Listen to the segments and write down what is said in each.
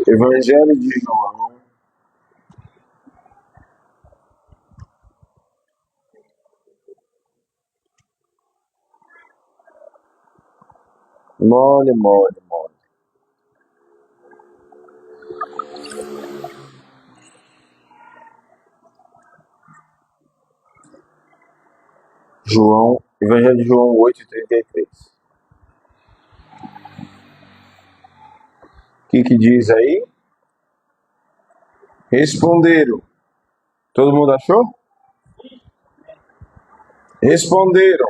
Evangelho de João, mole, mole, mole. Evangelho de João 8:33. O que diz aí? Responderam. Todo mundo achou? Responderam: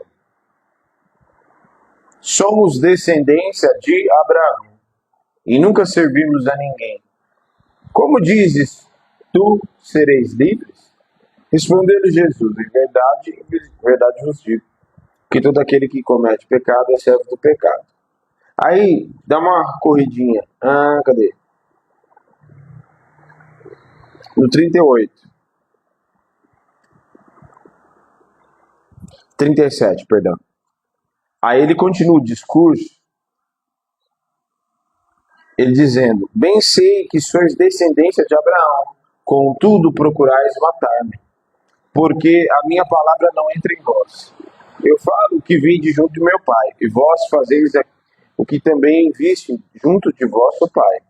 somos descendência de Abraão e nunca servimos a ninguém. Como dizes, tu sereis livres? Respondeu-lhe Jesus: em verdade vos digo, que todo aquele que comete pecado é servo do pecado. Aí, dá uma corridinha. Cadê? No 38. 37, perdão. Aí ele continua o discurso, ele dizendo: bem sei que sois descendência de Abraão, contudo procurais matar-me, porque a minha palavra não entra em vós. Eu falo o que vi de junto de meu pai, e vós fazeis o que também viste junto de vosso pai.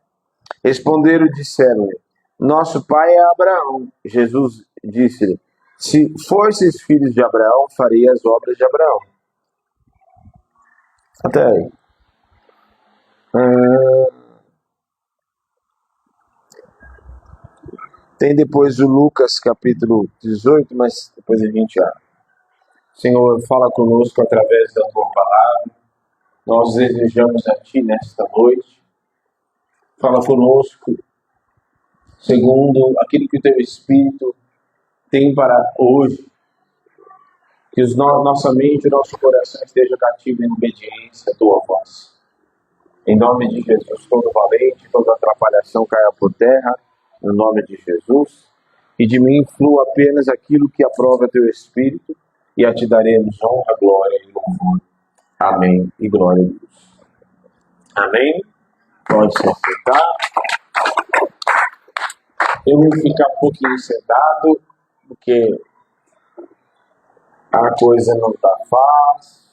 Responderam e disseram-lhe: nosso pai é Abraão. Jesus disse-lhe: se fosseis filhos de Abraão, farei as obras de Abraão. Até aí. Tem depois o Lucas capítulo 18, mas depois a gente abre. Senhor, fala conosco através da tua palavra. Nós desejamos a ti nesta noite. Fala conosco segundo aquilo que o teu Espírito tem para hoje. Que nossa mente e nosso coração esteja cativo em obediência à tua voz. Em nome de Jesus, todo valente, toda atrapalhação caia por terra. No nome de Jesus. E de mim flua apenas aquilo que aprova teu Espírito. E a ti daremos honra, glória e louvor. Amém e glória a Deus. Amém? Pode se sentar. Eu vou ficar um pouquinho sentado, porque a coisa não está fácil,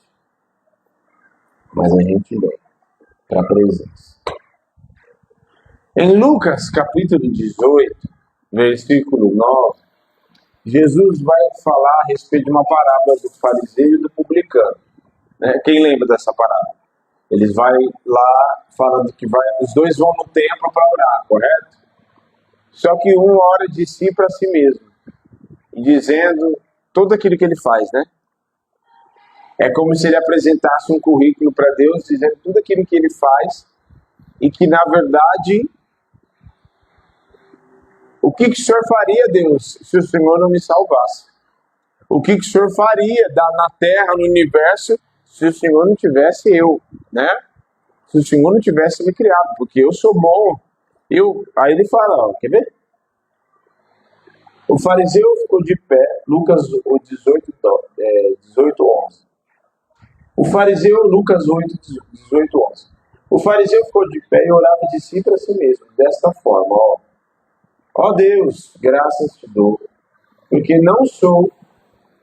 mas a gente vem para a presença. Em Lucas capítulo 18, versículo 9, Jesus vai falar a respeito de uma parábola do fariseu e do publicano. Quem lembra dessa parábola? Eles vão lá falando que os dois vão no templo para orar, correto? Só que um ora de si para si mesmo, dizendo tudo aquilo que ele faz, né? É como se ele apresentasse um currículo para Deus, dizendo tudo aquilo que ele faz, e que, na verdade, o que o Senhor faria, Deus, se o Senhor não me salvasse? O que o Senhor faria na terra, no universo, se o Senhor não tivesse eu, né? Se o Senhor não tivesse me criado, porque eu sou bom. Aí ele fala, quer ver? O fariseu ficou de pé, Lucas 18, 11. O fariseu, Lucas 8, 18, 11. O fariseu ficou de pé e orava de si para si mesmo, desta forma, ó Deus, graças te dou, porque não sou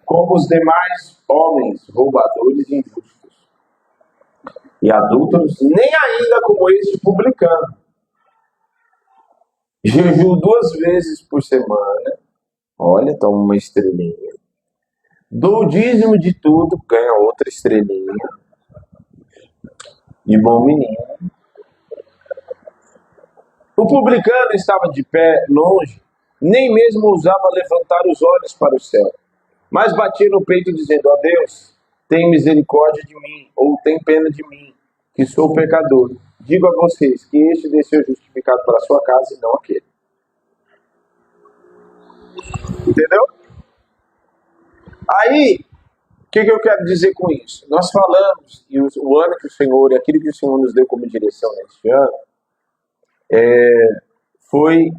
como os demais homens, roubadores e injustos, e adúlteros, nem ainda como este publicano. Jejuo 2 vezes por semana, olha, toma uma estrelinha. Dou o dízimo de tudo, ganha outra estrelinha. De bom menino. O publicano estava de pé, longe, nem mesmo ousava levantar os olhos para o céu, mas batia no peito dizendo: ó Deus, tem misericórdia de mim, ou tem pena de mim, que sou pecador. Digo a vocês que este desceu justificado para a sua casa e não aquele. Entendeu? Aí, o que eu quero dizer com isso? Nós falamos, e o ano que o Senhor, e aquilo que o Senhor nos deu como direção neste ano, foi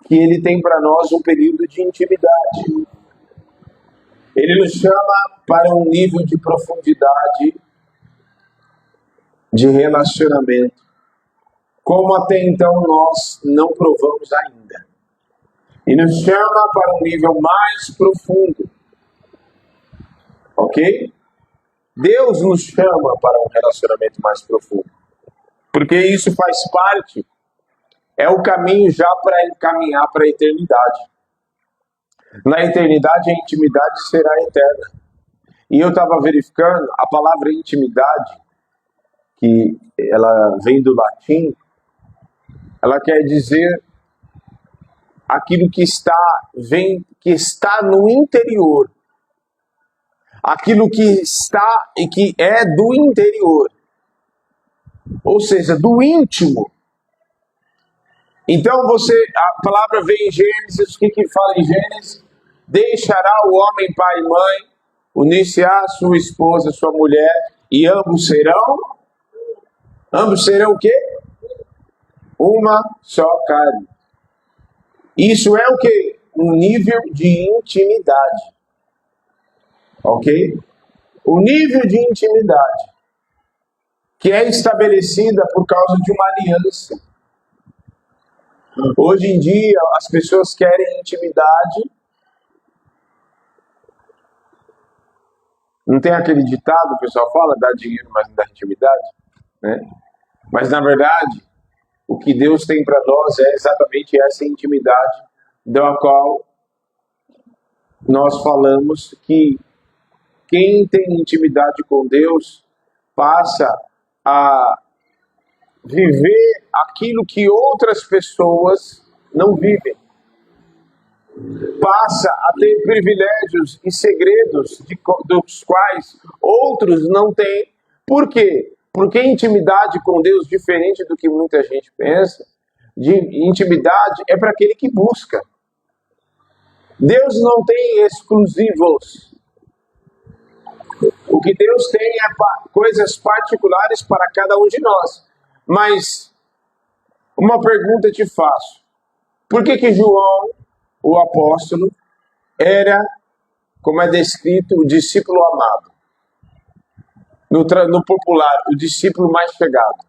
que Ele tem para nós um período de intimidade. Ele nos chama para um nível de profundidade, de relacionamento. como até então nós não provamos ainda. E nos chama para um nível mais profundo. Ok? Deus nos chama para um relacionamento mais profundo. Porque isso faz parte, é o caminho já para encaminhar para a eternidade. Na eternidade, a intimidade será eterna. E eu estava verificando, a palavra intimidade, que ela vem do latim, ela quer dizer aquilo que está no interior. Aquilo que está e que é do interior. Ou seja, do íntimo. Então a palavra vem em Gênesis, o que fala em Gênesis? Deixará o homem pai e mãe, unir-se-á sua esposa, sua mulher, e ambos serão o quê? Uma só carne. Isso é o quê? Um nível de intimidade. Ok? O nível de intimidade que é estabelecida por causa de uma aliança. Hoje em dia, as pessoas querem intimidade. Não tem aquele ditado, o pessoal fala, dá dinheiro, mas não dá intimidade? Né? Mas, na verdade, o que Deus tem para nós é exatamente essa intimidade da qual nós falamos que quem tem intimidade com Deus passa a viver aquilo que outras pessoas não vivem. Passa a ter privilégios e segredos dos quais outros não têm. Por quê? Porque intimidade com Deus, diferente do que muita gente pensa, intimidade é para aquele que busca. Deus não tem exclusivos. O que Deus tem é coisas particulares para cada um de nós. Mas uma pergunta eu te faço. Por que João, o apóstolo, era, como é descrito, o discípulo amado? No popular, o discípulo mais chegado.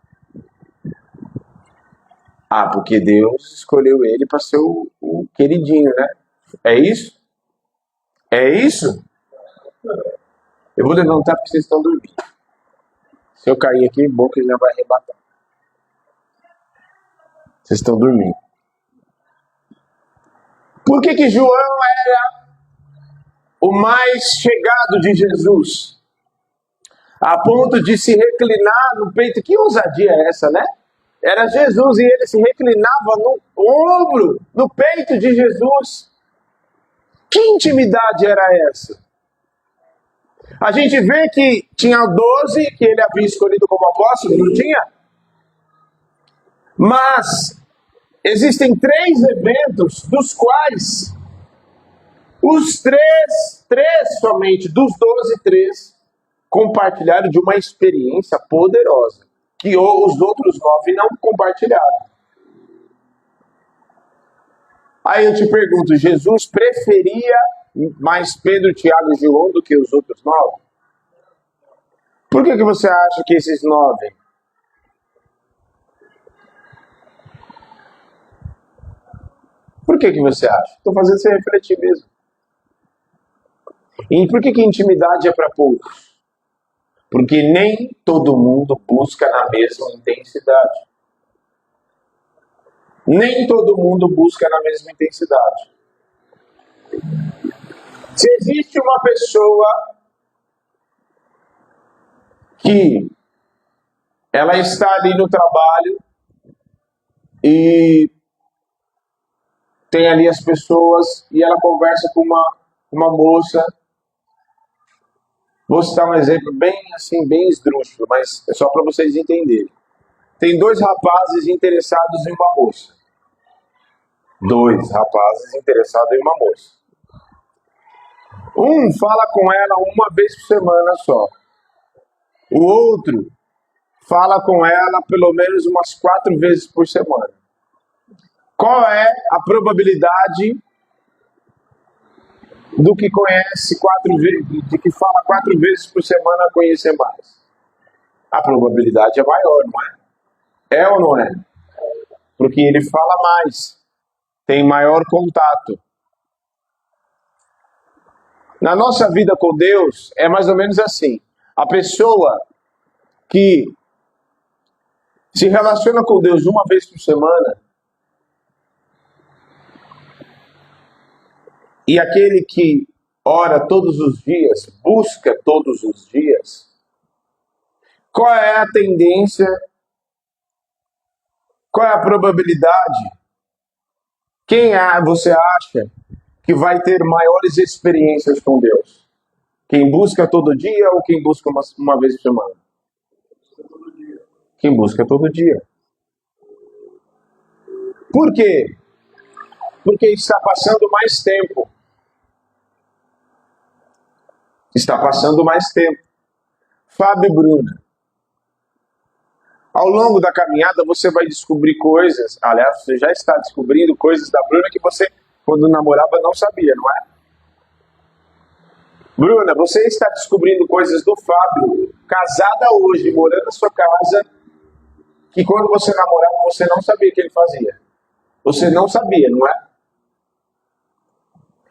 Porque Deus escolheu ele para ser o queridinho, né? É isso? É isso? Eu vou levantar porque vocês estão dormindo. Se eu cair aqui, bom que ele já vai arrebatar. Vocês estão dormindo. Por que João era o mais chegado de Jesus? A ponto de se reclinar no peito. Que ousadia é essa, né? Era Jesus e ele se reclinava no ombro, no peito de Jesus. Que intimidade era essa? A gente vê que tinha 12 que ele havia escolhido como apóstolo, não tinha? Mas existem 3 eventos dos quais os 3 somente, dos 12, 3 compartilharam de uma experiência poderosa, que os outros 9 não compartilharam. Aí eu te pergunto, Jesus preferia mais Pedro, Tiago e João do que os outros 9? Por que você acha que esses 9? Por que você acha? Estou fazendo você refletir mesmo. E por que intimidade é para poucos? Porque nem todo mundo busca na mesma intensidade. Nem todo mundo busca na mesma intensidade. Se existe uma pessoa que ela está ali no trabalho e tem ali as pessoas e ela conversa com uma moça. Vou citar um exemplo bem esdrúxulo, mas é só para vocês entenderem. Tem 2 rapazes interessados em uma moça. 2 rapazes interessados em uma moça. Um fala com ela uma vez por semana só. O outro fala com ela pelo menos umas 4 vezes por semana. Qual é a probabilidade do que conhece 4 vezes, de que fala 4 vezes por semana conhecer mais? A probabilidade é maior, não é? É ou não é? Porque ele fala mais, tem maior contato. Na nossa vida com Deus, é mais ou menos assim. A pessoa que se relaciona com Deus uma vez por semana, e aquele que ora todos os dias, busca todos os dias, qual é a tendência, qual é a probabilidade? Quem você acha que vai ter maiores experiências com Deus? Quem busca todo dia ou quem busca uma vez por semana? Quem busca todo dia. Por quê? Porque está passando mais tempo. Está passando mais tempo. Fábio e Bruna. Ao longo da caminhada você vai descobrir coisas. Aliás, você já está descobrindo coisas da Bruna que você, quando namorava, não sabia, não é? Bruna, você está descobrindo coisas do Fábio, casada hoje, morando na sua casa, que quando você namorava, você não sabia que ele fazia. Você não sabia, não é?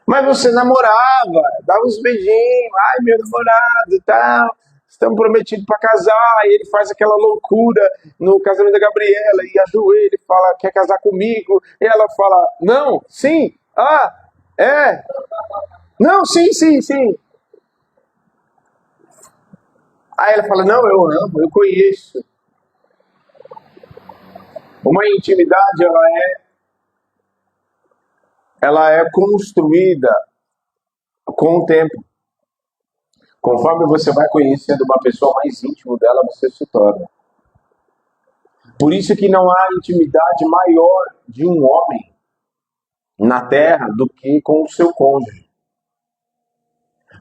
Mas você namorava, dava uns beijinhos, ai meu namorado e tal, estamos prometidos para casar, e ele faz aquela loucura no casamento da Gabriela, e ajoelha e fala, quer casar comigo? E ela fala, não, sim, é, não, sim, sim, sim. Aí ela fala, não, eu amo, eu conheço. Uma intimidade, ela é construída com o tempo. Conforme você vai conhecendo uma pessoa mais íntima dela, você se torna. Por isso que não há intimidade maior de um homem na terra do que com o seu cônjuge.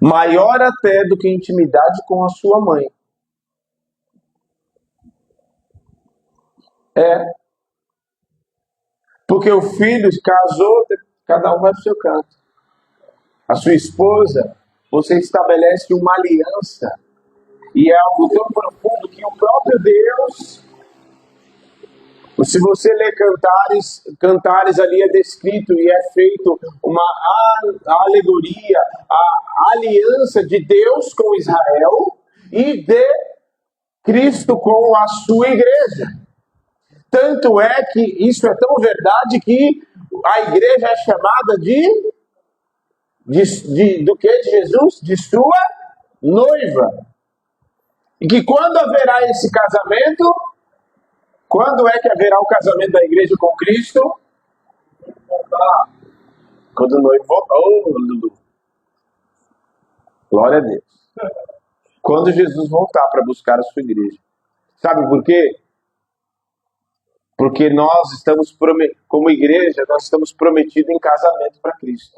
Maior até do que intimidade com a sua mãe. É. Porque o filho casou, cada um vai para o seu canto. A sua esposa, você estabelece uma aliança. E é algo tão profundo que o próprio Deus, se você ler Cantares ali é descrito e é feito uma alegoria, a aliança de Deus com Israel e de Cristo com a sua igreja. Tanto é que isso é tão verdade que a igreja é chamada do que de Jesus? De sua noiva. E que quando haverá esse casamento, quando é que haverá o casamento da igreja com Cristo? Quando o noivo voltar. Oh, Lulu. Glória a Deus. Quando Jesus voltar para buscar a sua igreja. Sabe por quê? Porque nós estamos, como igreja, nós estamos prometidos em casamento para Cristo.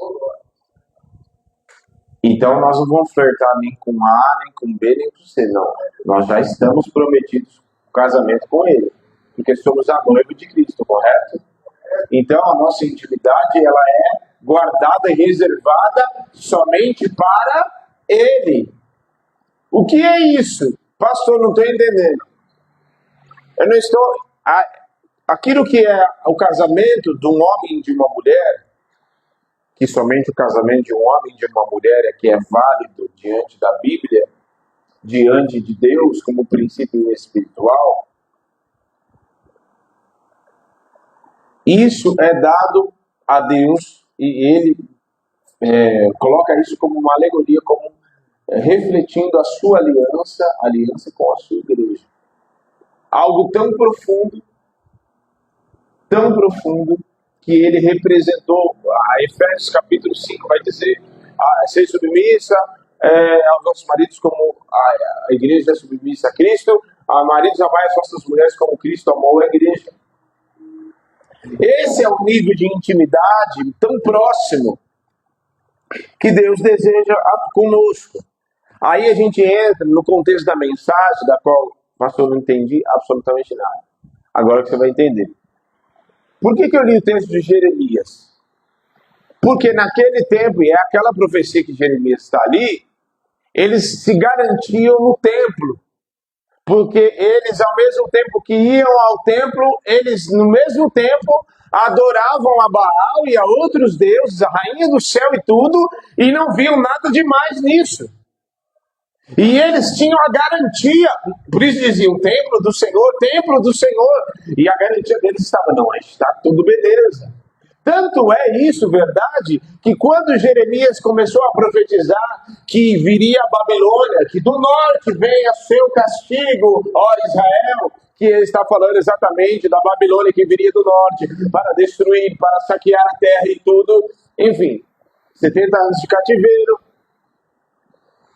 Então nós não vamos flertar nem com A, nem com B, nem com C, não. Nós já estamos prometidos o casamento com Ele. Porque somos a noiva de Cristo, correto? Então a nossa intimidade, ela é guardada e reservada somente para Ele. O que é isso? Pastor, não estou entendendo. Eu não estou... Aquilo que é o casamento de um homem e de uma mulher, que somente o casamento de um homem e de uma mulher é que é válido diante da Bíblia, diante de Deus como princípio espiritual, isso é dado a Deus e Ele coloca isso como uma alegoria, como refletindo a sua aliança com a sua igreja. Algo tão profundo, que ele representou. A Efésios capítulo 5 vai dizer, ser submissa aos nossos maridos como a igreja é submissa a Cristo, a maridos amai as vossas mulheres como Cristo amou a igreja. Esse é o nível de intimidade tão próximo que Deus deseja conosco. Aí a gente entra no contexto da mensagem, da qual, pastor, não entendi absolutamente nada. Agora que você vai entender. Por que eu li o texto de Jeremias? Porque naquele tempo, e é aquela profecia que Jeremias está ali, eles se garantiam no templo. Porque eles, ao mesmo tempo que iam ao templo, eles, no mesmo tempo, adoravam a Baal e a outros deuses, a rainha do céu e tudo, e não viam nada demais nisso. E eles tinham a garantia, por isso diziam, templo do Senhor, e a garantia deles estava, não, está tudo beleza. Tanto é isso verdade, que quando Jeremias começou a profetizar que viria a Babilônia, que do norte vem a seu castigo, ó Israel, que ele está falando exatamente da Babilônia que viria do norte, para destruir, para saquear a terra e tudo, enfim, 70 anos de cativeiro.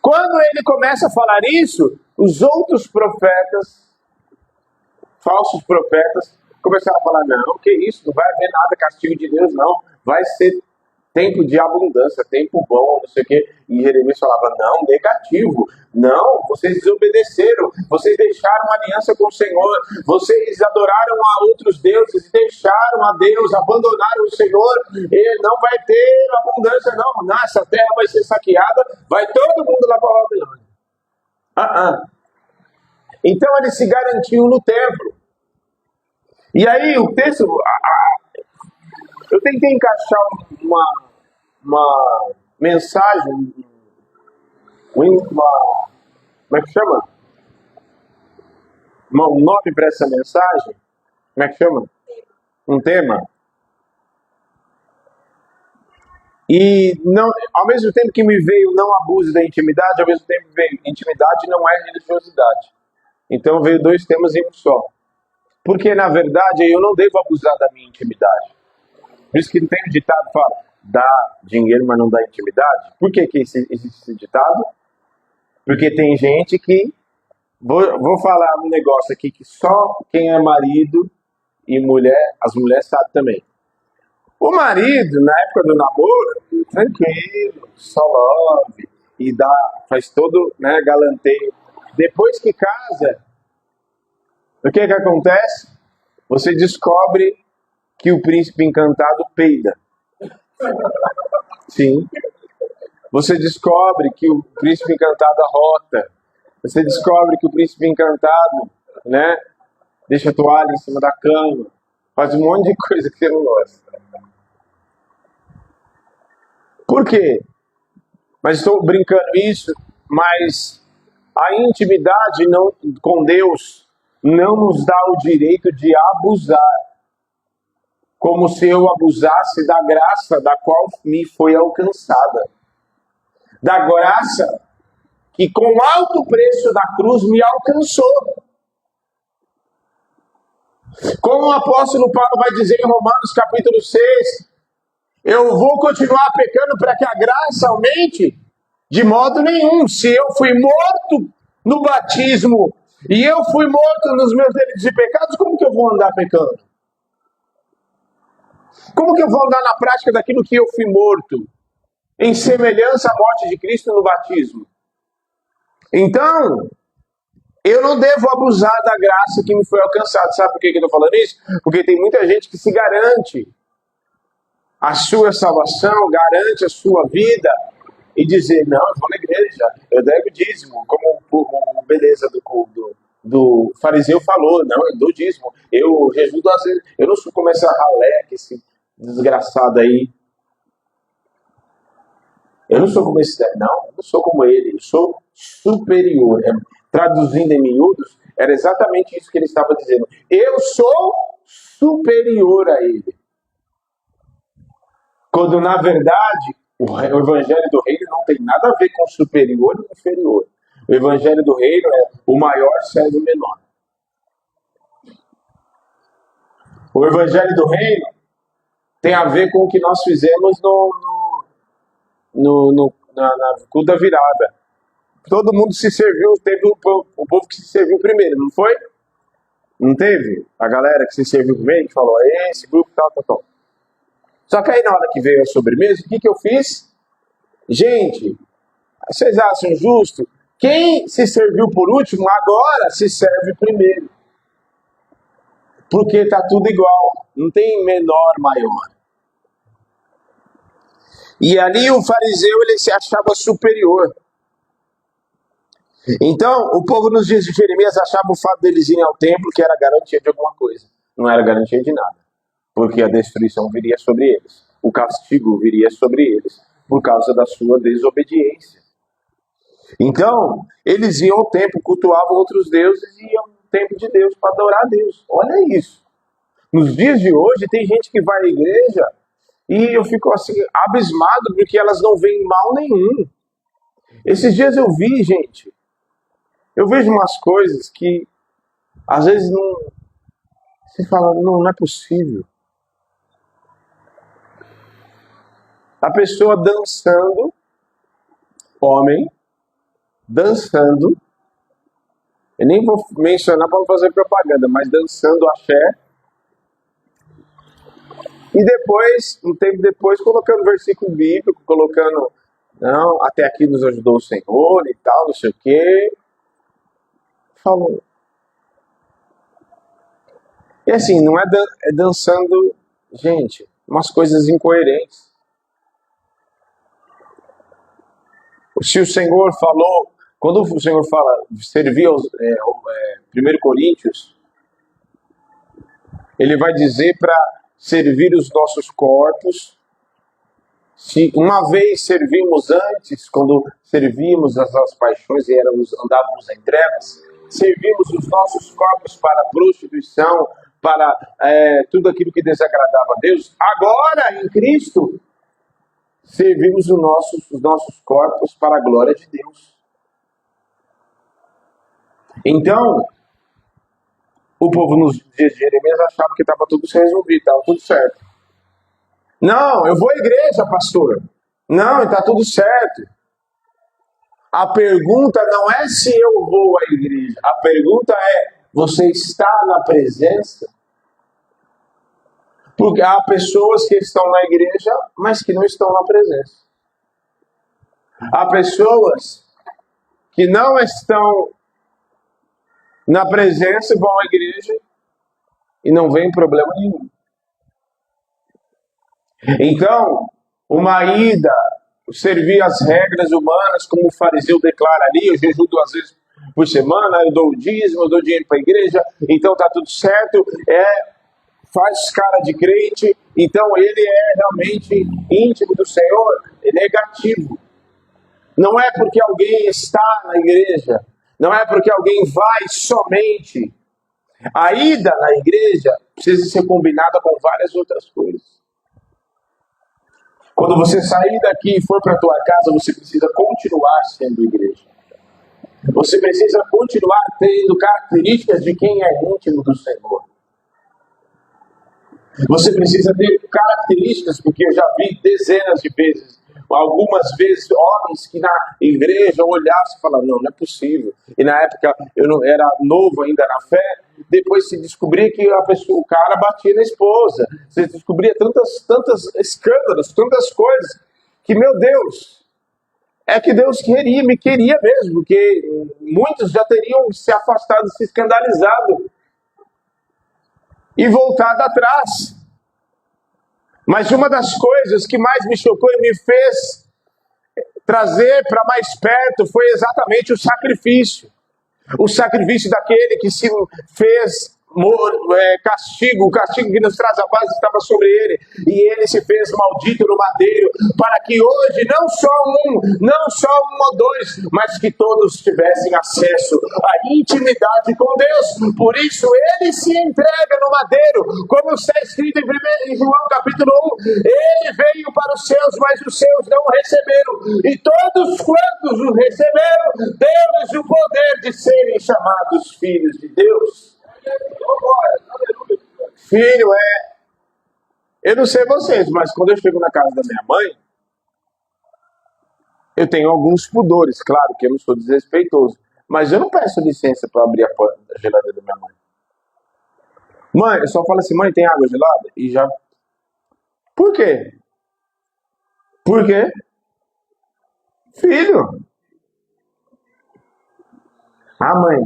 Quando ele começa a falar isso, os outros profetas, falsos profetas, começaram a falar, não, que isso, não vai haver nada castigo de Deus, não. Vai ser tempo de abundância, tempo bom, não sei o quê. E Jeremias falava, não, negativo. Não, vocês desobedeceram, vocês deixaram a aliança com o Senhor, vocês adoraram a outros deuses, deixaram a Deus, abandonaram o Senhor, e não vai ter abundância, não. Nossa, a terra vai ser saqueada, vai todo mundo lá para a Babilônia. Então ele se garantiu no templo. E aí o texto, eu tentei encaixar uma mensagem, como é que chama? Um nome para essa mensagem? Como é que chama? Um tema. E não, ao mesmo tempo que me veio não abuse da intimidade, ao mesmo tempo veio intimidade não é religiosidade. Então veio dois temas em um só. Porque, na verdade, eu não devo abusar da minha intimidade. Por isso que tem um ditado que fala, dá dinheiro, mas não dá intimidade. Por que existe esse ditado? Porque tem gente que... Vou falar um negócio aqui que só quem é marido e mulher, as mulheres sabem também. O marido, na época do namoro, tranquilo, só love, e faz todo, né, galanteio. Depois que casa, o que acontece? Você descobre que o príncipe encantado peida. Sim. Você descobre que o príncipe encantado arrota. Você descobre que o príncipe encantado, né, deixa a toalha em cima da cama. Faz um monte de coisa que você não gosta. Por quê? Mas estou brincando isso, mas a intimidade com Deus não nos dá o direito de abusar, como se eu abusasse da graça da qual me foi alcançada. Da graça que com alto preço da cruz me alcançou. Como o apóstolo Paulo vai dizer em Romanos capítulo 6, eu vou continuar pecando para que a graça aumente? De modo nenhum. Se eu fui morto no batismo e eu fui morto nos meus delitos e pecados, como que eu vou andar pecando? Como que eu vou andar na prática daquilo que eu fui morto? Em semelhança à morte de Cristo no batismo. Então, eu não devo abusar da graça que me foi alcançada. Sabe por que eu estou falando isso? Porque tem muita gente que se garante a sua salvação, garante a sua vida e dizer, não, eu vou na igreja, eu devo dízimo, como beleza do fariseu falou, não, eu dou dízimo, eu jejuo às vezes, eu não sou como essa ralé, esse desgraçado aí. Eu não sou como esse, não, eu não sou como ele, eu sou superior. Traduzindo em miúdos, era exatamente isso que ele estava dizendo. Eu sou superior a ele. Quando, na verdade, o evangelho do reino não tem nada a ver com superior e inferior. O evangelho do reino é o maior serve o menor. O evangelho do reino tem a ver com o que nós fizemos na culto da virada. Todo mundo se serviu, teve o povo que se serviu primeiro, não foi? Não teve? A galera que se serviu primeiro, que falou, esse grupo, tal. Só que aí na hora que veio a sobremesa, o que eu fiz? Gente, vocês acham justo? Quem se serviu por último, agora se serve primeiro. Porque tá tudo igual, não tem menor, maior. E ali o fariseu, ele se achava superior. Então, o povo nos dias de Jeremias achava o fato deles irem ao templo que era garantia de alguma coisa. Não era garantia de nada, porque a destruição viria sobre eles. O castigo viria sobre eles por causa da sua desobediência. Então, eles iam ao templo, cultuavam outros deuses e iam ao templo de Deus para adorar a Deus. Olha isso. Nos dias de hoje, tem gente que vai à igreja e eu fico assim, abismado porque elas não veem mal nenhum. Esses dias eu vi, gente, eu vejo umas coisas que às vezes não. Você fala, não, não é possível. A pessoa dançando, homem, dançando, eu nem vou mencionar para não fazer propaganda, mas dançando axé, e depois, um tempo depois, colocando versículo bíblico, colocando, não, até aqui nos ajudou o Senhor e tal, não sei o quê. Falou. E assim, não é dançando, gente, umas coisas incoerentes. Se o Senhor falou, quando o Senhor fala, servir aos 1 Coríntios, ele vai dizer para servir os nossos corpos. Se uma vez servimos antes, quando servíamos as nossas paixões e andávamos em trevas, servimos os nossos corpos para a prostituição, para tudo aquilo que desagradava a Deus. Agora, em Cristo, servimos os nossos corpos para a glória de Deus. Então, o povo nos dias de Jeremias achava que estava tudo resolvido, estava tudo certo. Não, eu vou à igreja, pastor. Não, está tudo certo. A pergunta não é se eu vou à igreja. A pergunta é, você está na presença? Porque há pessoas que estão na igreja, mas que não estão na presença. Há pessoas que não estão na presença e vão à igreja e não vem problema nenhum. Então, uma ida, servir as regras humanas, como o fariseu declara ali, eu jejuo 2 vezes por semana, eu dou o dízimo, eu dou dinheiro para a igreja, então tá tudo certo, faz cara de crente, então ele é realmente íntimo do Senhor, é negativo. Não é porque alguém está na igreja, não é porque alguém vai somente. A ida na igreja precisa ser combinada com várias outras coisas. Quando você sair daqui e for para a tua casa, você precisa continuar sendo igreja. Você precisa continuar tendo características de quem é íntimo do Senhor. Você precisa ter características, porque eu já vi dezenas de vezes, algumas vezes, homens que na igreja olhavam e falavam, não, não é possível. E na época eu não era novo ainda na fé, depois se descobria que o cara batia na esposa. Você descobria tantos escândalos, tantas coisas, que, meu Deus, é que Deus me queria mesmo, porque muitos já teriam se afastado, se escandalizado e voltado atrás. Mas uma das coisas que mais me chocou e me fez trazer para mais perto foi exatamente o sacrifício. O sacrifício daquele que se fez castigo, o castigo que nos traz a paz estava sobre ele, e ele se fez maldito no madeiro, para que hoje não só um ou dois, mas que todos tivessem acesso à intimidade com Deus. Por isso ele se entrega no madeiro, como está escrito em João capítulo 1, ele veio para os seus, mas os seus não o receberam, e todos quantos o receberam, deu-lhes o poder de serem chamados filhos de Deus. Filho eu não sei vocês, mas quando eu chego na casa da minha mãe, eu tenho alguns pudores, claro que eu não sou desrespeitoso, mas eu não peço licença para abrir a porta da geladeira da minha mãe. Mãe, eu só falo assim, mãe, tem água gelada? E já... Por quê? Por quê? Filho. Ah, mãe,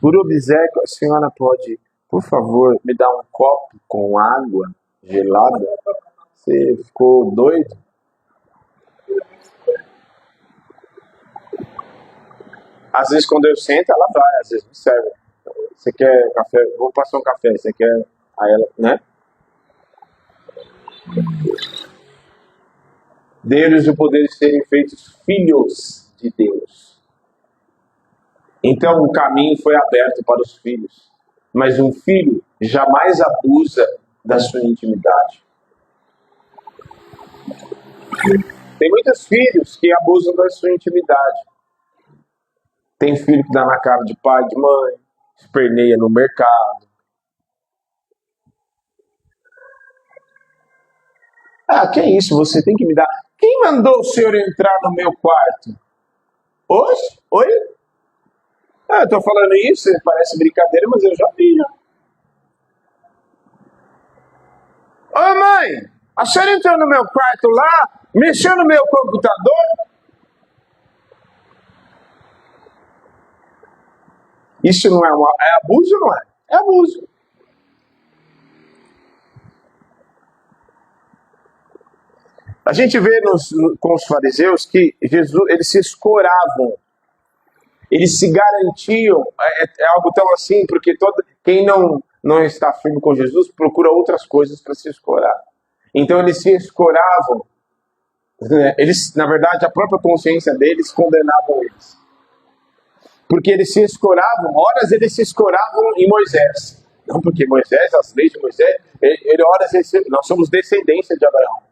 por obséquio, a senhora pode, por favor, me dar um copo com água gelada? Você ficou doido? Às vezes quando eu sento, ela vai, às vezes me serve. Você quer café? Vou passar um café. Você quer? Aí ela, né? Deu-lhes o poder de serem feitos filhos de Deus. Então o caminho foi aberto para os filhos. Mas um filho jamais abusa da sua intimidade. Tem muitos filhos que abusam da sua intimidade. Tem filho que dá na cara de pai, de mãe, esperneia no mercado. Ah, que isso? Você tem que me dar. Quem mandou o senhor entrar no meu quarto? Hoje? Oi? Ah, eu tô falando isso, parece brincadeira, mas eu já vi, já. Ô mãe, a senhora entrou no meu quarto lá, mexeu no meu computador? Isso não é abuso ou não é? É abuso. A gente vê com os fariseus que Jesus, eles se escoravam, eles se garantiam, é algo tão assim, porque quem não está firme com Jesus procura outras coisas para se escorar. Então eles se escoravam, né? Eles, na verdade, a própria consciência deles condenavam eles. Porque eles se escoravam, horas eles se escoravam em Moisés. Não, porque Moisés, as leis de Moisés, nós somos descendência de Abraão.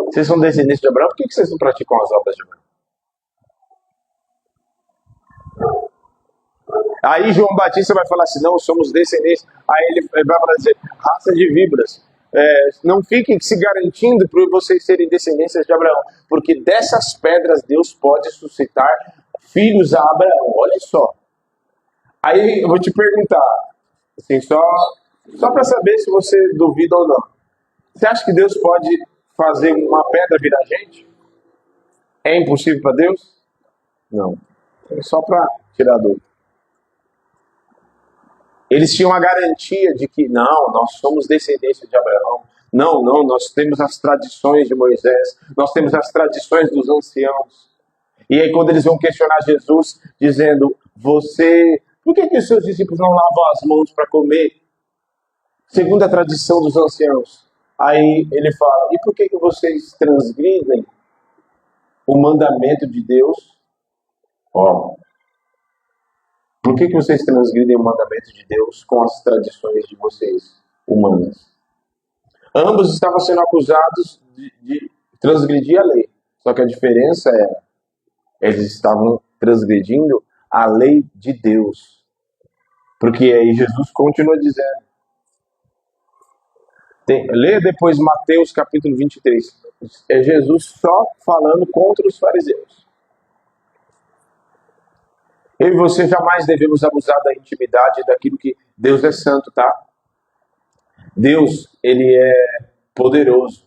Vocês são descendentes de Abraão, por que vocês não praticam as obras de Abraão? Aí João Batista vai falar assim, não, somos descendentes. Aí ele vai falar assim, raça de víboras. Não fiquem se garantindo por vocês serem descendências de Abraão, porque dessas pedras Deus pode suscitar filhos a Abraão. Olha só. Aí eu vou te perguntar, assim, só para saber se você duvida ou não. Você acha que Deus pode fazer uma pedra virar gente? É impossível para Deus? Não. É só para tirar dúvida. Eles tinham a garantia de que, não, nós somos descendência de Abraão. Não, nós temos as tradições de Moisés. Nós temos as tradições dos anciãos. E aí quando eles vão questionar Jesus, dizendo, por que os seus discípulos não lavam as mãos para comer? Segundo a tradição dos anciãos. Aí ele fala, e por que vocês transgridem o mandamento de Deus? Por que vocês transgridem o mandamento de Deus com as tradições de vocês, humanas? Ambos estavam sendo acusados de transgredir a lei. Só que a diferença era, eles estavam transgredindo a lei de Deus. Porque aí Jesus continua dizendo. Lê depois Mateus capítulo 23. É Jesus só falando contra os fariseus. Eu e você jamais devemos abusar da intimidade daquilo que Deus é santo, tá? Deus, ele é poderoso.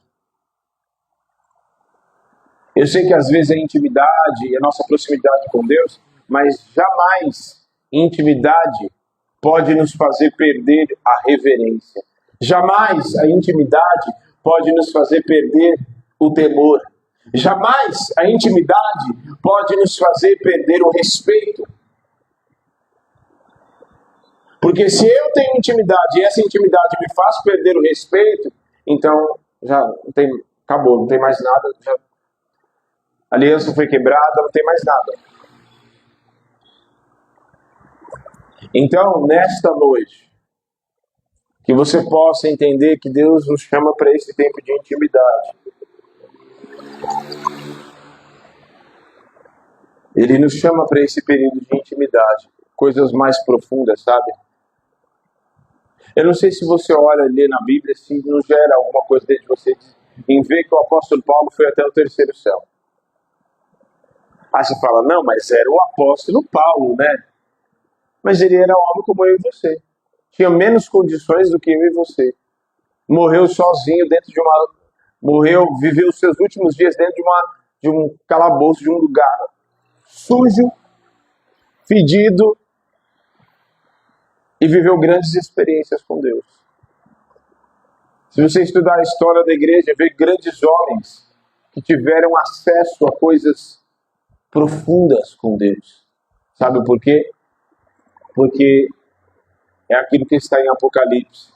Eu sei que às vezes a intimidade, a nossa proximidade com Deus, mas jamais intimidade pode nos fazer perder a reverência. Jamais a intimidade pode nos fazer perder o temor. Jamais a intimidade pode nos fazer perder o respeito. Porque se eu tenho intimidade e essa intimidade me faz perder o respeito, então já não tem, acabou, não tem mais nada, a aliança foi quebrada, não tem mais nada. Então, nesta noite, que você possa entender que Deus nos chama para esse tempo de intimidade. Ele nos chama para esse período de intimidade, coisas mais profundas, sabe? Eu não sei se você olha ali na Bíblia, se não gera alguma coisa dentro de você, em ver que o apóstolo Paulo foi até o terceiro céu. Aí você fala, não, mas era o apóstolo Paulo, né? Mas ele era homem como eu e você. Tinha menos condições do que eu e você. Morreu sozinho dentro de uma... viveu os seus últimos dias dentro de um calabouço, de um lugar sujo, fedido, e viveu grandes experiências com Deus. Se você estudar a história da igreja, vê grandes homens que tiveram acesso a coisas profundas com Deus. Sabe por quê? Porque é aquilo que está em Apocalipse.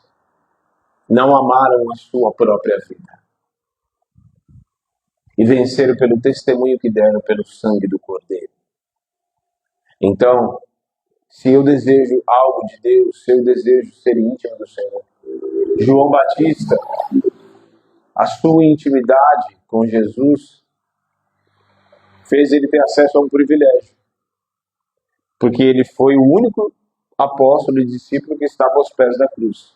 Não amaram a sua própria vida. E venceram pelo testemunho que deram pelo sangue do Cordeiro. Então, se eu desejo algo de Deus, se eu desejo ser íntimo do Senhor, João Batista, a sua intimidade com Jesus fez ele ter acesso a um privilégio. Porque ele foi o único apóstolo e discípulo que estava aos pés da cruz.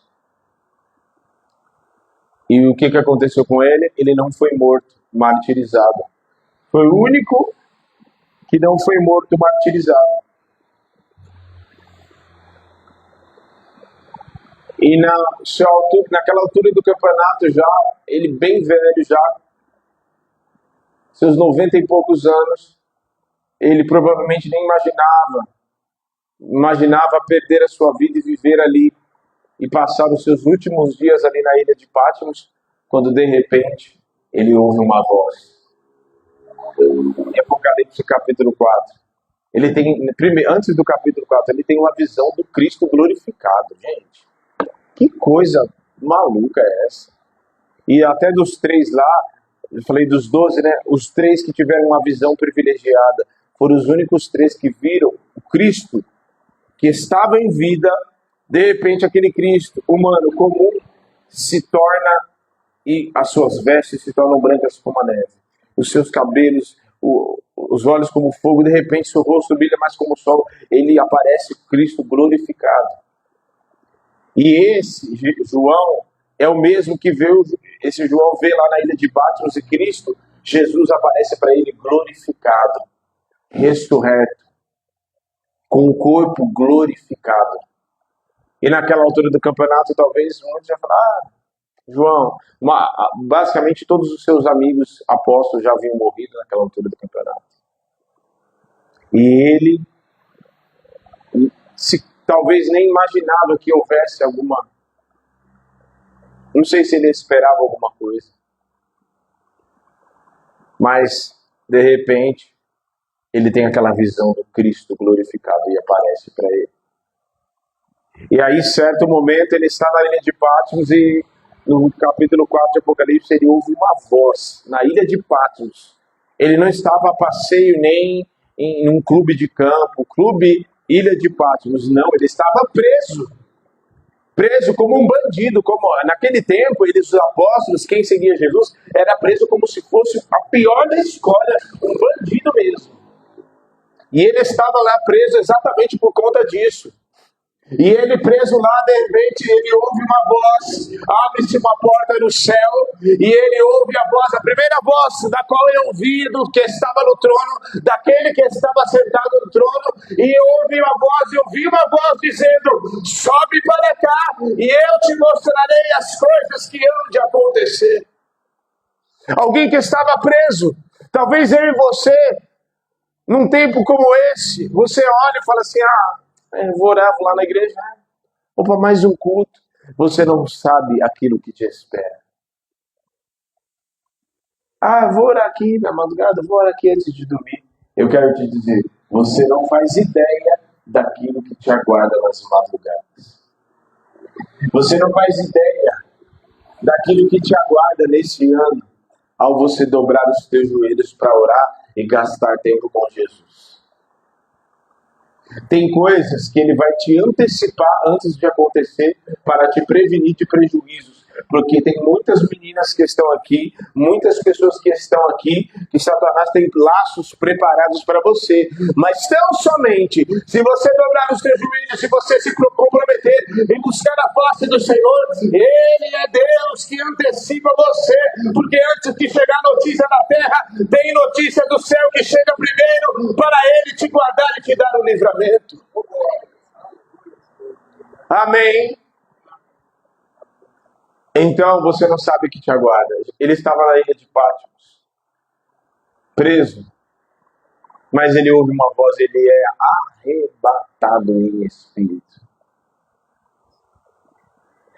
E o que aconteceu com ele? Ele não foi morto, martirizado. Foi o único que não foi morto, martirizado. E naquela altura do campeonato já, ele bem velho já, seus 90 e poucos anos, ele provavelmente nem imaginava perder a sua vida e viver ali e passar os seus últimos dias ali na ilha de Patmos, quando de repente ele ouve uma voz. Em Apocalipse capítulo 4. Ele tem, antes do capítulo 4, ele tem uma visão do Cristo glorificado. Gente, que coisa maluca é essa? E até dos 3 lá, eu falei dos 12, né? Os 3 que tiveram uma visão privilegiada foram os únicos 3 que viram o Cristo que estava em vida. De repente, aquele Cristo humano comum se torna, e as suas vestes se tornam brancas como a neve. Os seus cabelos, os olhos como fogo, de repente seu rosto brilha mais como o sol. Ele aparece Cristo glorificado. E esse João é o mesmo que esse João vê lá na ilha de Patmos, e Cristo, Jesus aparece para ele glorificado, ressurreto, com o corpo glorificado. E naquela altura do campeonato, talvez muitos já falaram, João, basicamente todos os seus amigos apóstolos já haviam morrido naquela altura do campeonato. E ele talvez nem imaginava que houvesse alguma... Não sei se ele esperava alguma coisa. Mas, de repente, ele tem aquela visão do Cristo glorificado e aparece para ele. E aí, certo momento, ele está na ilha de Patmos e no capítulo 4 de Apocalipse ele ouve uma voz na ilha de Patmos. Ele não estava a passeio nem em um clube de campo, clube Ilha de Patmos. Não, ele estava preso. Preso como um bandido. Naquele tempo, os apóstolos, quem seguia Jesus, era preso como se fosse a pior da escola, um bandido mesmo. E ele estava lá preso exatamente por conta disso. E ele preso lá, de repente, ele ouve uma voz, abre-se uma porta no céu, e ele ouve a voz, a primeira voz da qual ele ouvi, do que estava no trono, daquele que estava sentado no trono, e eu ouvi uma voz dizendo, sobe para cá, e eu te mostrarei as coisas que hão de acontecer. Alguém que estava preso, talvez eu e você, num tempo como esse, você olha e fala assim, vou orar, vou lá na igreja, vou para mais um culto. Você não sabe aquilo que te espera. Vou orar aqui na madrugada, vou orar aqui antes de dormir. Eu quero te dizer, você não faz ideia daquilo que te aguarda nas madrugadas. Você não faz ideia daquilo que te aguarda nesse ano, ao você dobrar os teus joelhos para orar e gastar tempo com Jesus. Tem coisas que ele vai te antecipar antes de acontecer para te prevenir de prejuízos. Porque tem muitas meninas que estão aqui, muitas pessoas que estão aqui, que Satanás tem laços preparados para você. Mas tão somente, se você dobrar os seus joelhos, se você se comprometer em buscar a face do Senhor, Ele é Deus que antecipa você. Porque antes de chegar a notícia da terra, tem notícia do céu que chega primeiro para Ele te guardar e te dar o livramento. Amém. Então você não sabe o que te aguarda. Ele estava na ilha de Patmos, preso, mas ele ouve uma voz, ele é arrebatado em espírito.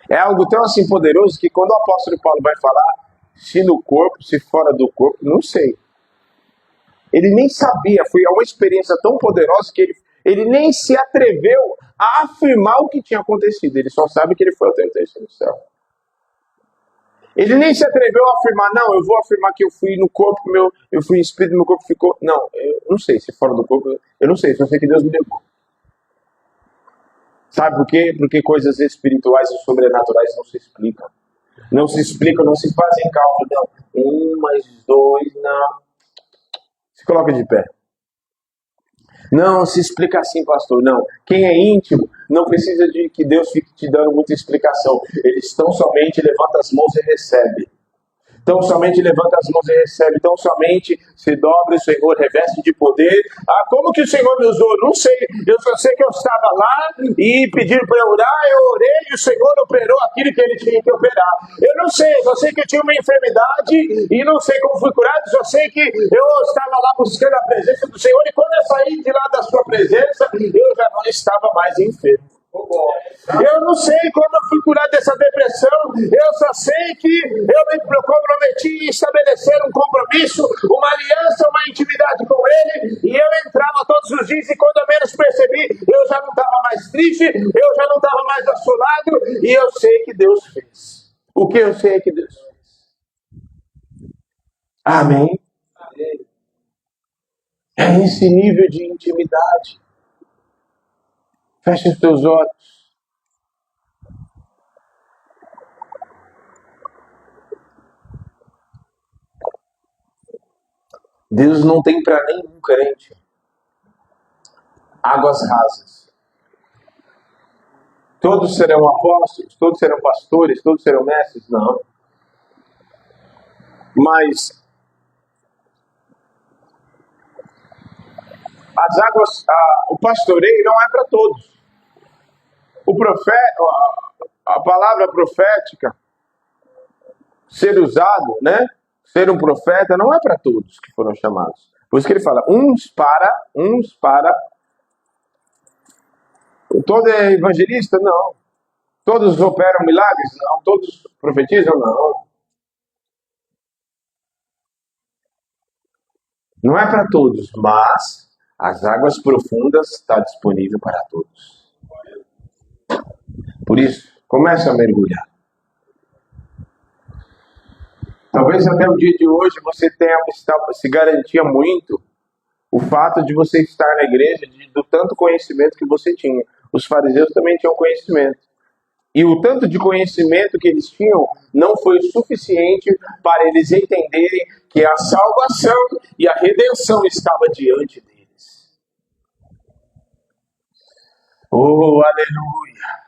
É algo tão assim poderoso que quando o apóstolo Paulo vai falar Se no corpo, se fora do corpo, não sei. Ele nem sabia, foi uma experiência tão poderosa que ele nem se atreveu a afirmar o que tinha acontecido. Ele só sabe que ele foi até o terceiro céu. Ele nem se atreveu a afirmar, não, eu vou afirmar que eu fui no corpo, eu fui espírito, meu corpo ficou... Não, eu não sei se fora do corpo, eu não sei, só sei que Deus me levou. Sabe por quê? Porque coisas espirituais e sobrenaturais não se explicam. Não se explicam, não se fazem cálculo, não. 1 mais 2, não. Se coloca de pé. Não se explica assim, pastor. Não. Quem é íntimo não precisa de que Deus fique te dando muita explicação. Eles tão somente levanta as mãos e recebe. Tão somente levanta as mãos e recebe. Tão somente se dobra o Senhor, reveste de poder. Ah, como que o Senhor me usou? Não sei. Eu só sei que eu estava lá e pediram para eu orar. Eu orei e o Senhor operou aquilo que ele tinha que operar. Eu não sei. Só sei que eu tinha uma enfermidade e não sei como fui curado. Só sei que eu estava lá buscando a presença do Senhor. E quando eu saí de lá da sua presença, eu já não estava mais enfermo. Eu não sei como eu fui curado dessa depressão. Eu só sei que eu me comprometi em estabelecer um compromisso, uma aliança, uma intimidade com ele. E eu entrava todos os dias e quando eu menos percebi, eu já não estava mais triste, eu já não estava mais assolado. E eu sei que Deus fez. O que eu sei é que Deus fez. Amém? É esse nível de intimidade. Feche os teus olhos. Deus não tem para nenhum crente águas rasas. Todos serão apóstolos, todos serão pastores, todos serão mestres? Não. Mas as águas, o pastoreio não é para todos. O profeta, a palavra profética, ser usado, né? Ser um profeta não é para todos que foram chamados. Por isso que ele fala, uns para. Todo é evangelista? Não. Todos operam milagres? Não. Todos profetizam? Não. Não é para todos, mas as águas profundas estão disponíveis para todos. Por isso, comece a mergulhar. Talvez até o dia de hoje você tenha se garantia muito o fato de você estar na igreja, do tanto conhecimento que você tinha. Os fariseus também tinham conhecimento. E o tanto de conhecimento que eles tinham não foi suficiente para eles entenderem que a salvação e a redenção estava diante deles. Oh, aleluia!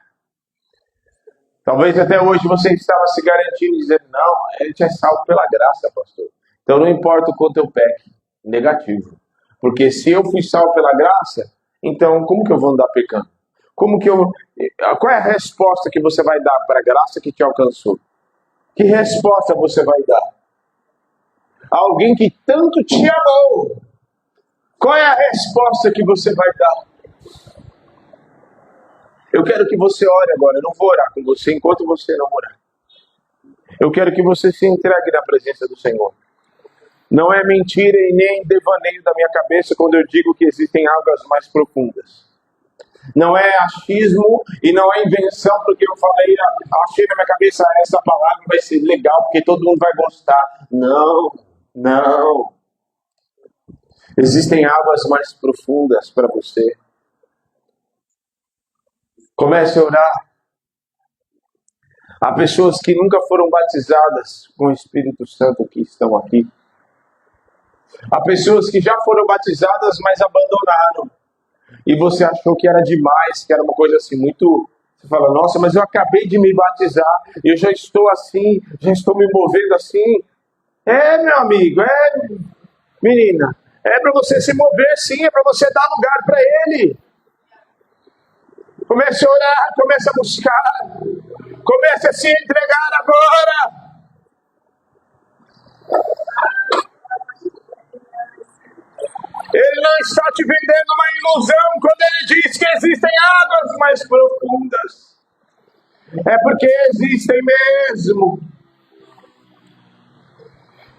Talvez até hoje você estava se garantindo, dizendo, não, a gente é salvo pela graça, pastor. Então não importa o quanto eu peque. Negativo. Porque se eu fui salvo pela graça, então como que eu vou andar pecando? Qual é a resposta que você vai dar para a graça que te alcançou? Que resposta você vai dar? Alguém que tanto te amou. Qual é a resposta que você vai dar? Eu quero que você ore agora. Eu não vou orar com você enquanto você não orar. Eu quero que você se entregue na presença do Senhor. Não é mentira e nem devaneio da minha cabeça quando eu digo que existem águas mais profundas. Não é achismo e não é invenção porque eu falei, achei na minha cabeça, essa palavra vai ser legal porque todo mundo vai gostar. Não, não. Existem águas mais profundas para você. Comece a orar. Há pessoas que nunca foram batizadas com o Espírito Santo que estão aqui. Há pessoas que já foram batizadas, mas abandonaram. E você achou que era demais, que era uma coisa assim muito... Você fala, nossa, mas eu acabei de me batizar, eu já estou assim, já estou me movendo assim. É, meu amigo, menina, é para você se mover sim, é para você dar lugar para Ele. Comece a orar, comece a buscar, comece a se entregar agora. Ele não está te vendendo uma ilusão quando ele diz que existem águas mais profundas. É porque existem mesmo.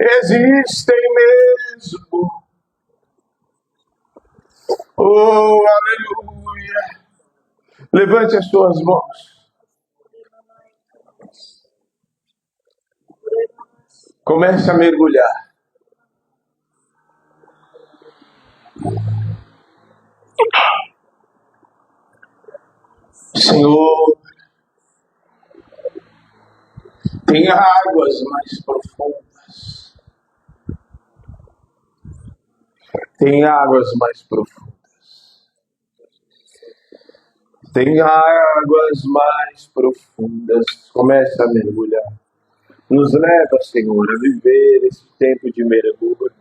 Existem mesmo. Oh, aleluia. Levante as suas mãos. Comece a mergulhar. Senhor, tem águas mais profundas. Tem águas mais profundas. Tem águas mais profundas. Comece a mergulhar. Nos leva, Senhor, a viver esse tempo de mergulho.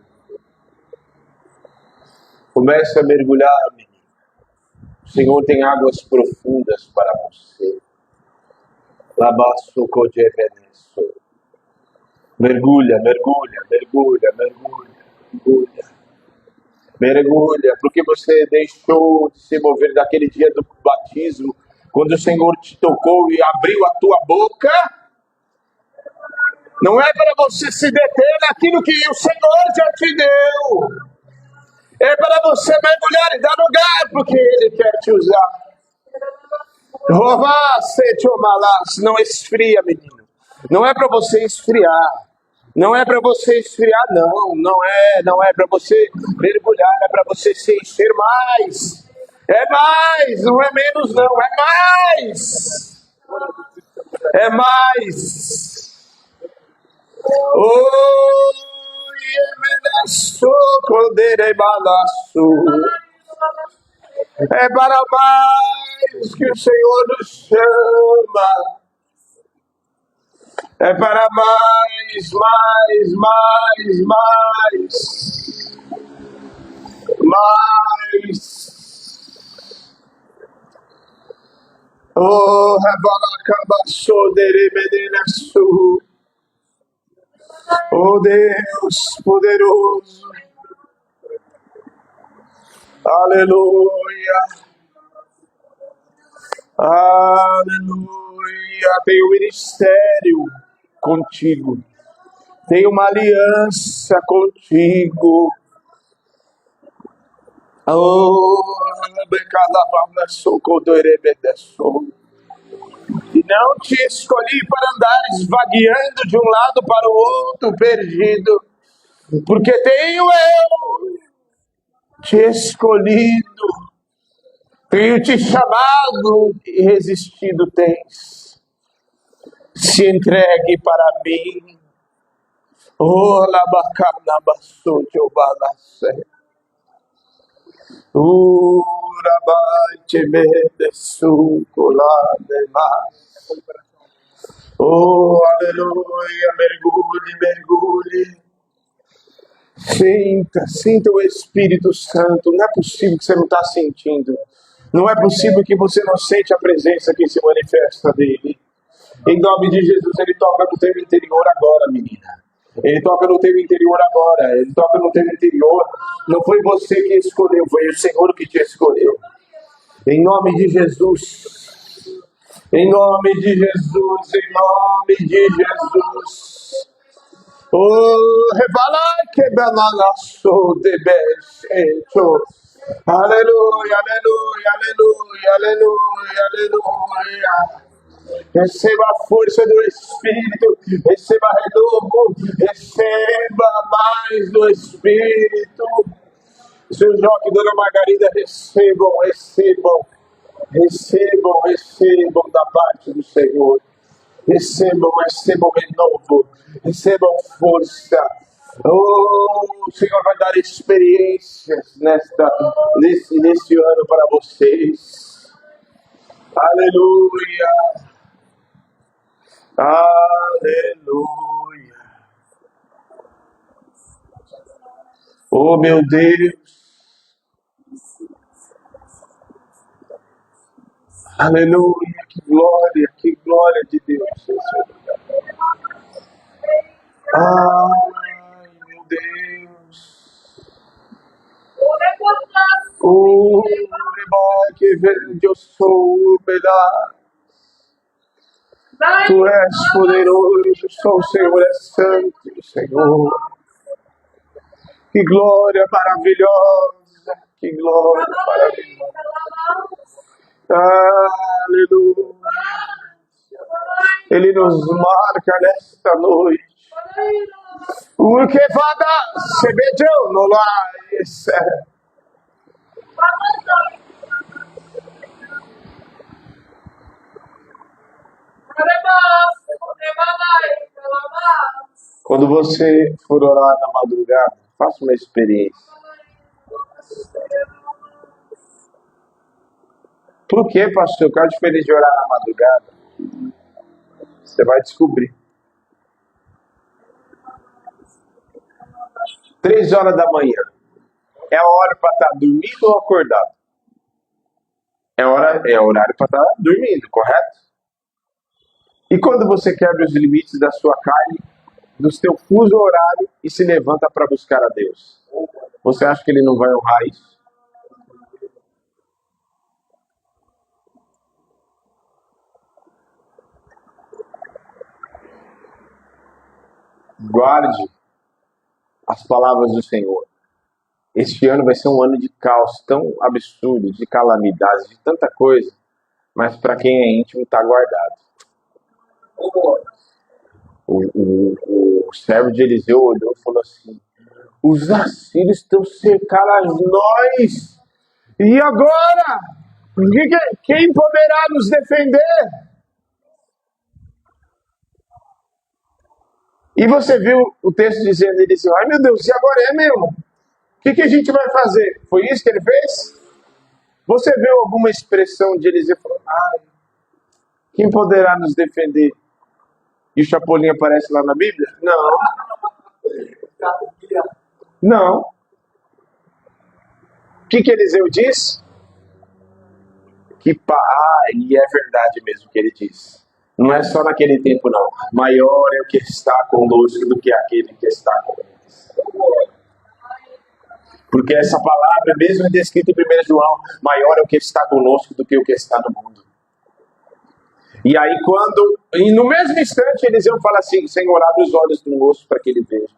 Comece a mergulhar, menino. O Senhor tem águas profundas para você. Labaço cojeveneço. Mergulha, mergulha, mergulha, mergulha, mergulha. Mergulha, porque você deixou de se mover daquele dia do batismo, quando o Senhor te tocou e abriu a tua boca. Não é para você se deter naquilo que o Senhor já te deu. É para você mergulhar e dar lugar, porque Ele quer te usar. Não esfria, menino. Não é para você esfriar. Não é para você esfriar, não. Não é para você mergulhar, é para você se encher mais. É mais, não é menos, não. É mais. É mais. Oh, é para mais que o Senhor nos chama. É para mais, mais, mais, mais. Mais. Oh, oh Deus poderoso. Aleluia. Aleluia. Tem um ministério contigo. Tem uma aliança contigo. Oh, e não te escolhi para andares vagueando de um lado para o outro, perdido, porque tenho eu te escolhido, tenho te chamado e resistido tens. Se entregue para mim. Oh, labacana basso de obalace. Rabai te vede su colade mas. Oh, aleluia, mergulhe, mergulhe. Sinta o Espírito Santo. Não é possível que você não está sentindo. Não é possível que você não sente a presença que se manifesta dele. Em nome de Jesus, ele toca no teu interior agora, menina. Ele toca no teu interior agora. Ele toca no teu interior. Não foi você que escolheu, foi o Senhor que te escolheu. Em nome de Jesus. Em nome de Jesus. Em nome de Jesus. Oh, rebalai que belalaço de bechecho. Aleluia, aleluia, aleluia, aleluia, aleluia. Receba a força do Espírito, receba renovo, receba mais do Espírito. Seu Joque e Dona Margarida, recebam, recebam, recebam, recebam da parte do Senhor. Recebam, recebam renovo, recebam força. Oh, o Senhor vai dar experiências nesse ano para vocês. Aleluia. Aleluia. Oh, meu Deus. Aleluia. Que glória de Deus. Ai, meu Deus. Oh, que vende eu sou o pedaço. Tu és poderoso, só o Senhor é santo, Senhor. Que glória maravilhosa. Que glória maravilhosa. Aleluia. Ele nos marca nesta noite. O que vada sebejão no lais. Quando você for orar na madrugada, faça uma experiência. Por que, pastor? Qual a diferença de orar na madrugada? Você vai descobrir. 3 horas da manhã. É a hora para estar dormindo ou acordado? É horário para estar dormindo, correto? E quando você quebra os limites da sua carne, do seu fuso horário e se levanta para buscar a Deus, você acha que ele não vai honrar isso? Guarde as palavras do Senhor. Este ano vai ser um ano de caos tão absurdo, de calamidades, de tanta coisa, mas para quem é íntimo está guardado. O servo de Eliseu olhou e falou assim: os assírios estão cercando nós, e agora? Quem poderá nos defender? E você viu o texto dizendo, ele disse: ai meu Deus, e agora é mesmo? O que a gente vai fazer? Foi isso que ele fez? Você viu alguma expressão de Eliseu falando: ai, quem poderá nos defender? E o Chapolin aparece lá na Bíblia? Não. Não. O que Eliseu diz? E é verdade mesmo que ele diz. Não é só naquele tempo, não. Maior é o que está conosco do que aquele que está com eles. Porque essa palavra mesmo é descrita em 1 João. Maior é o que está conosco do que o que está no mundo. E aí e no mesmo instante Eliseu fala assim: Senhor, abre os olhos do moço para que ele veja.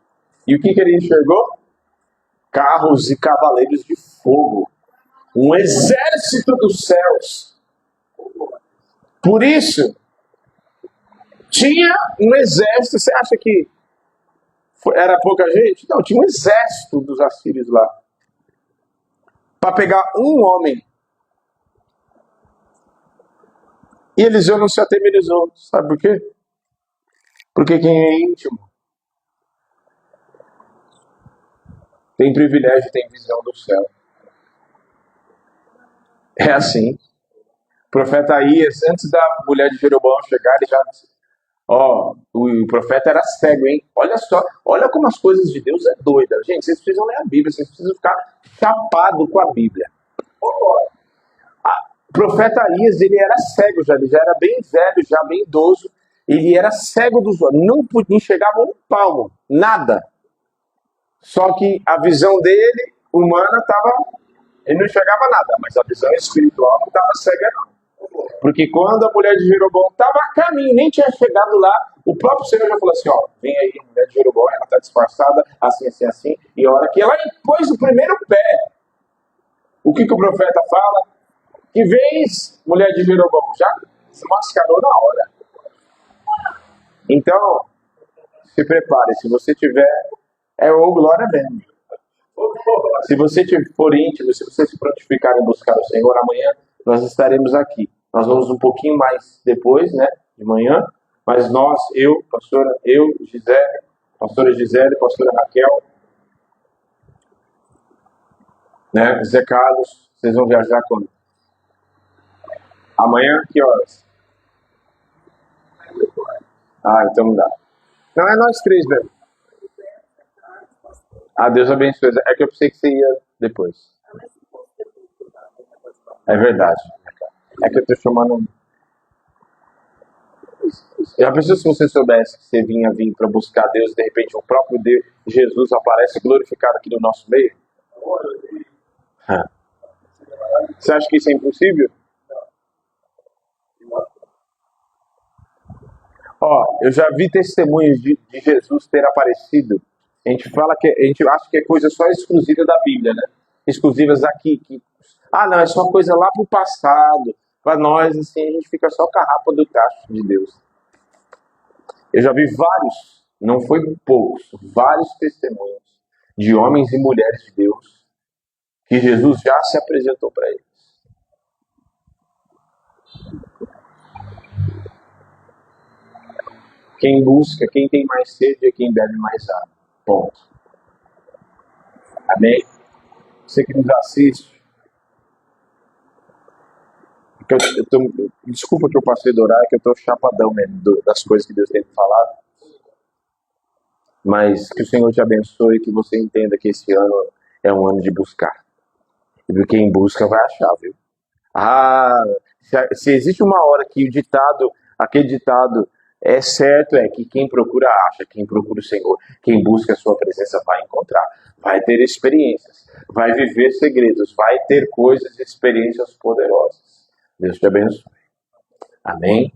E o que ele enxergou? Carros e cavaleiros de fogo. Um exército dos céus. Por isso, tinha um exército. Você acha que era pouca gente? Não, tinha um exército dos assírios lá. Para pegar um homem. E Eliseu não se atemorizou. Sabe por quê? Porque quem é íntimo tem privilégio, tem visão do céu. É assim. O profeta Aías, antes da mulher de Jeroboão chegar, ele já disse: o profeta era cego, hein? Olha só, olha como as coisas de Deus é doida. Gente, vocês precisam ler a Bíblia, vocês precisam ficar chapado com a Bíblia. O profeta Aías, ele era cego ele já era bem velho, já bem idoso. Ele era cego dos olhos, não enxergava um palmo, nada. Só que a visão dele, humana, ele não enxergava nada, mas a visão espiritual não estava cega, não. Porque quando a mulher de Jeroboão estava a caminho, nem tinha chegado lá, o próprio Senhor já falou assim: vem aí a mulher de Jeroboão, ela está disfarçada, assim, assim, assim. E a hora que ela pôs o primeiro pé, o que o profeta fala? Que vez, mulher de Jeroboão, já se mascarou na hora. Então, se prepare, se você tiver, glória mesmo. Se você for íntimo, se você se prontificar em buscar o Senhor, amanhã nós estaremos aqui. Nós vamos um pouquinho mais depois, né, de manhã, mas pastora Gisele, pastora Raquel, né, Zé Carlos, vocês vão viajar quando? Amanhã, que horas? Então não dá. Não, é nós três mesmo. Deus abençoe. É que eu pensei que você ia depois. É verdade. É que eu tô chamando. Já pensou se você soubesse que você vir para buscar Deus e de repente o próprio Deus, Jesus, aparece glorificado aqui no nosso meio? Você acha que isso é impossível? Eu já vi testemunhos de Jesus ter aparecido A gente fala que a gente acha que é coisa só exclusiva da Bíblia, né? Exclusivas aqui. Não, é só coisa lá pro passado. Para nós, assim, a gente fica só com a rapa do tacho de Deus. Eu já vi vários, não foi poucos, vários testemunhos de homens e mulheres de Deus que Jesus já se apresentou para eles. Quem busca, quem tem mais sede é quem bebe mais água. Ponto. Amém? Você que nos assiste, desculpa que eu passei do horário, que eu estou chapadão mesmo das coisas que Deus tem falado. Mas que o Senhor te abençoe e que você entenda que esse ano é um ano de buscar. E quem busca vai achar, viu? Se existe uma hora que aquele ditado é certo, é que quem procura acha, quem procura o Senhor, quem busca a sua presença vai encontrar, vai ter experiências, vai viver segredos, vai ter coisas, experiências poderosas. Deus te abençoe. Amém?